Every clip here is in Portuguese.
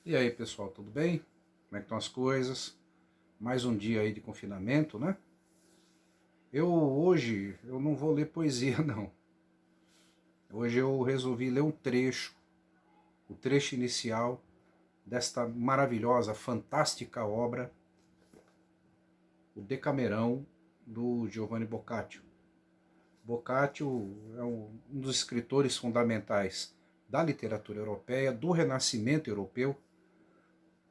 E aí, pessoal, tudo bem? Como é que estão as coisas? Mais um dia aí de confinamento, né? Hoje eu não vou ler poesia, não. Hoje eu resolvi ler um trecho, o trecho inicial desta maravilhosa, fantástica obra, o Decamerão, do Giovanni Boccaccio. Boccaccio é um dos escritores fundamentais da literatura europeia, do Renascimento europeu,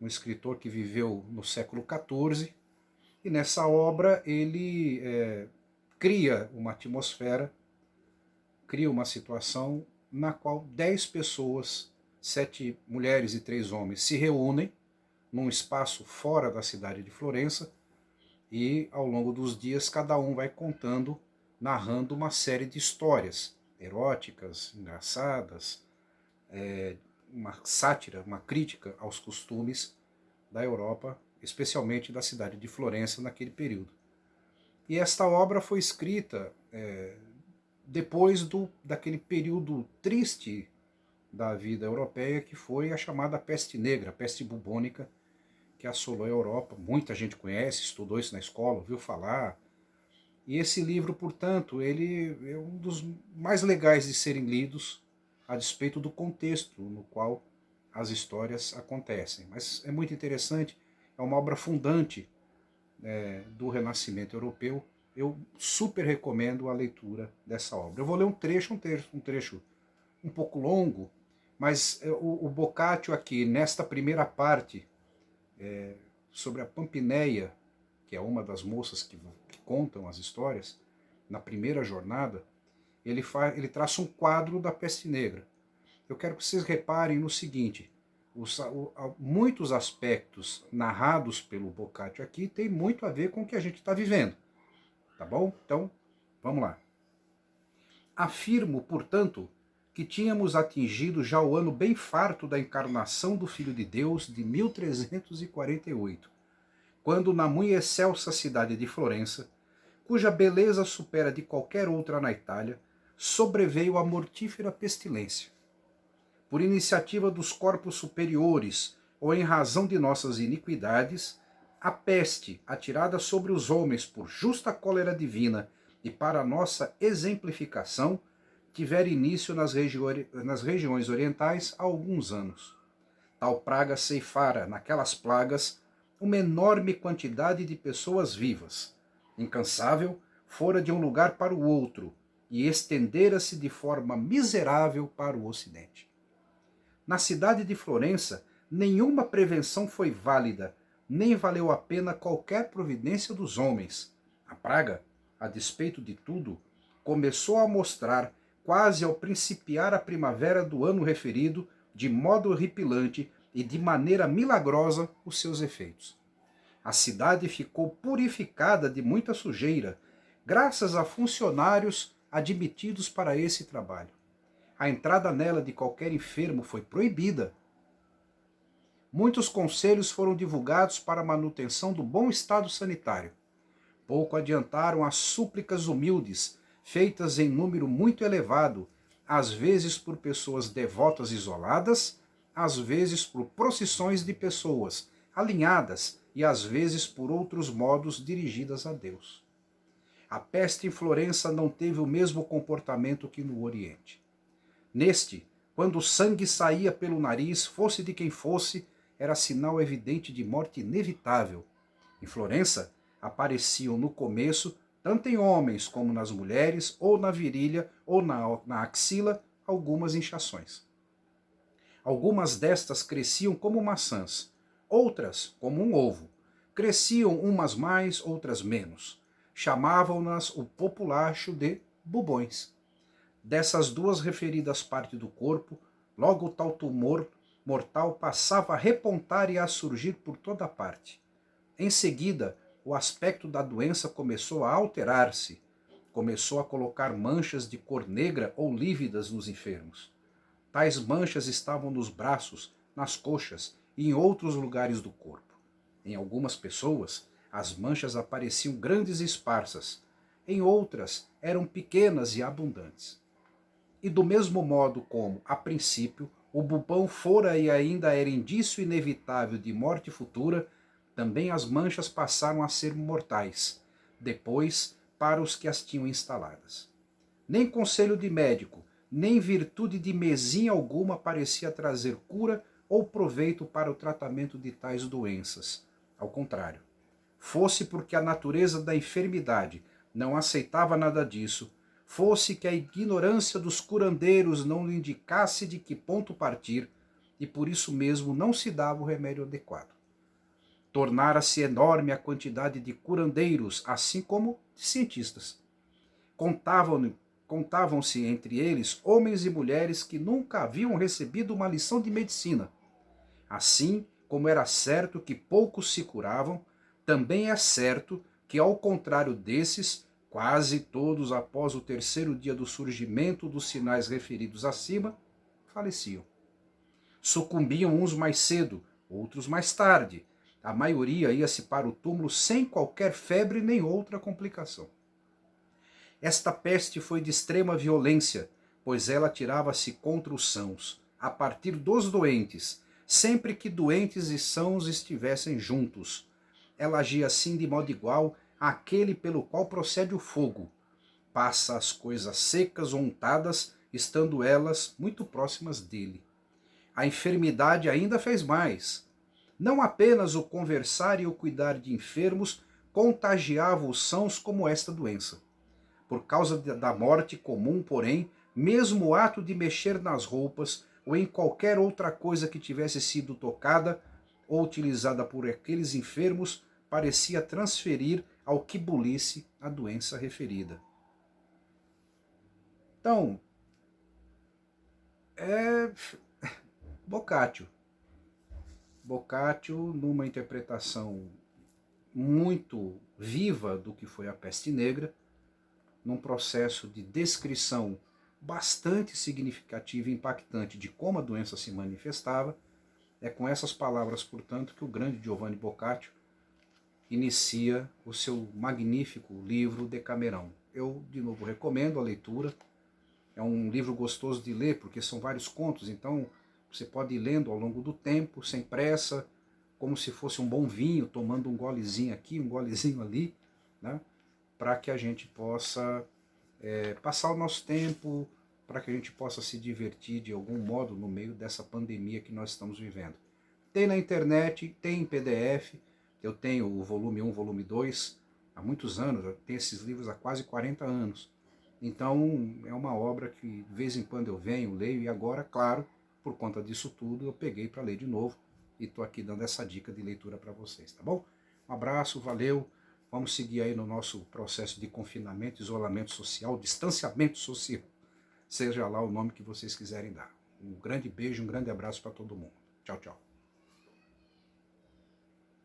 um escritor que viveu no século XIV. E nessa obra ele cria uma atmosfera, cria uma situação na qual 10 pessoas, 7 mulheres e 3 homens, se reúnem num espaço fora da cidade de Florença e ao longo dos dias cada um vai contando, narrando uma série de histórias eróticas, engraçadas, uma sátira, uma crítica aos costumes da Europa, especialmente da cidade de Florença naquele período. E esta obra foi escrita depois daquele período triste da vida europeia, que foi a chamada peste negra, a peste bubônica, que assolou a Europa. Muita gente conhece, estudou isso na escola, ouviu falar. E esse livro, portanto, ele é um dos mais legais de serem lidos, a despeito do contexto no qual as histórias acontecem. Mas é muito interessante, é uma obra fundante do Renascimento Europeu. Eu super recomendo a leitura dessa obra. Eu vou ler um trecho um pouco longo, mas o Boccaccio aqui, nesta primeira parte, sobre a Pampineia, que é uma das moças que contam as histórias, na primeira jornada, ele traça um quadro da peste negra. Eu quero que vocês reparem no seguinte: muitos aspectos narrados pelo Boccaccio aqui têm muito a ver com o que a gente está vivendo. Tá bom? Então, vamos lá. Afirmo, portanto, que tínhamos atingido já o ano bem farto da encarnação do Filho de Deus de 1348, quando na muito excelsa cidade de Florença, cuja beleza supera de qualquer outra na Itália, sobreveio a mortífera pestilência. Por iniciativa dos corpos superiores ou em razão de nossas iniquidades, a peste, atirada sobre os homens por justa cólera divina e para nossa exemplificação, tivera início nas regiões orientais há alguns anos. Tal praga ceifara, naquelas plagas, uma enorme quantidade de pessoas vivas. Incansável, fora de um lugar para o outro e estendera-se de forma miserável para o ocidente. Na cidade de Florença, nenhuma prevenção foi válida, nem valeu a pena qualquer providência dos homens. A praga, a despeito de tudo, começou a mostrar, quase ao principiar a primavera do ano referido, de modo horripilante e de maneira milagrosa, os seus efeitos. A cidade ficou purificada de muita sujeira, graças a funcionários admitidos para esse trabalho. A entrada nela de qualquer enfermo foi proibida. Muitos conselhos foram divulgados para a manutenção do bom estado sanitário. Pouco adiantaram as súplicas humildes, feitas em número muito elevado, às vezes por pessoas devotas isoladas, às vezes por procissões de pessoas alinhadas e às vezes por outros modos dirigidas a Deus. A peste em Florença não teve o mesmo comportamento que no Oriente. Neste, quando o sangue saía pelo nariz, fosse de quem fosse, era sinal evidente de morte inevitável. Em Florença, apareciam no começo, tanto em homens como nas mulheres, ou na virilha ou na axila, algumas inchações. Algumas destas cresciam como maçãs, outras como um ovo. Cresciam umas mais, outras menos. Chamavam-nas o populacho de bubões. Dessas duas referidas partes do corpo, logo o tal tumor mortal passava a repontar e a surgir por toda parte. Em seguida, o aspecto da doença começou a alterar-se, começou a colocar manchas de cor negra ou lívidas nos enfermos. Tais manchas estavam nos braços, nas coxas e em outros lugares do corpo. Em algumas pessoas, as manchas apareciam grandes e esparsas, em outras eram pequenas e abundantes. E do mesmo modo como, a princípio, o bubão fora e ainda era indício inevitável de morte futura, também as manchas passaram a ser mortais, depois para os que as tinham instaladas. Nem conselho de médico, nem virtude de mesinha alguma parecia trazer cura ou proveito para o tratamento de tais doenças. Ao contrário, fosse porque a natureza da enfermidade não aceitava nada disso, fosse que a ignorância dos curandeiros não lhe indicasse de que ponto partir, e por isso mesmo não se dava o remédio adequado. Tornara-se enorme a quantidade de curandeiros, assim como de cientistas. Contavam-se entre eles homens e mulheres que nunca haviam recebido uma lição de medicina. Assim como era certo que poucos se curavam, também é certo que, ao contrário desses, quase todos, após o terceiro dia do surgimento dos sinais referidos acima, faleciam. Sucumbiam uns mais cedo, outros mais tarde. A maioria ia-se para o túmulo sem qualquer febre nem outra complicação. Esta peste foi de extrema violência, pois ela tirava-se contra os sãos, a partir dos doentes, sempre que doentes e sãos estivessem juntos. Ela agia assim de modo igual àquele pelo qual procede o fogo. Passa as coisas secas ou untadas, estando elas muito próximas dele. A enfermidade ainda fez mais. Não apenas o conversar e o cuidar de enfermos contagiava os sãos como esta doença. Por causa da morte comum, porém, mesmo o ato de mexer nas roupas ou em qualquer outra coisa que tivesse sido tocada ou utilizada por aqueles enfermos parecia transferir ao que bulisse a doença referida. Então, é Boccaccio. Boccaccio, numa interpretação muito viva do que foi a peste negra, num processo de descrição bastante significativa e impactante de como a doença se manifestava, é com essas palavras, portanto, que o grande Giovanni Boccaccio inicia o seu magnífico livro Decamerão. Eu, de novo, recomendo a leitura. É um livro gostoso de ler, porque são vários contos, então você pode ir lendo ao longo do tempo, sem pressa, como se fosse um bom vinho, tomando um golezinho aqui, um golezinho ali, né? Para que a gente possa passar o nosso tempo, para que a gente possa se divertir de algum modo no meio dessa pandemia que nós estamos vivendo. Tem na internet, tem em PDF, eu tenho o volume 1, volume 2, há muitos anos, eu tenho esses livros há quase 40 anos. Então é uma obra que de vez em quando eu venho, leio, e agora, claro, por conta disso tudo, eu peguei para ler de novo e estou aqui dando essa dica de leitura para vocês, tá bom? Um abraço, valeu, vamos seguir aí no nosso processo de confinamento, isolamento social, distanciamento social, seja lá o nome que vocês quiserem dar. Um grande beijo, um grande abraço para todo mundo. Tchau, tchau.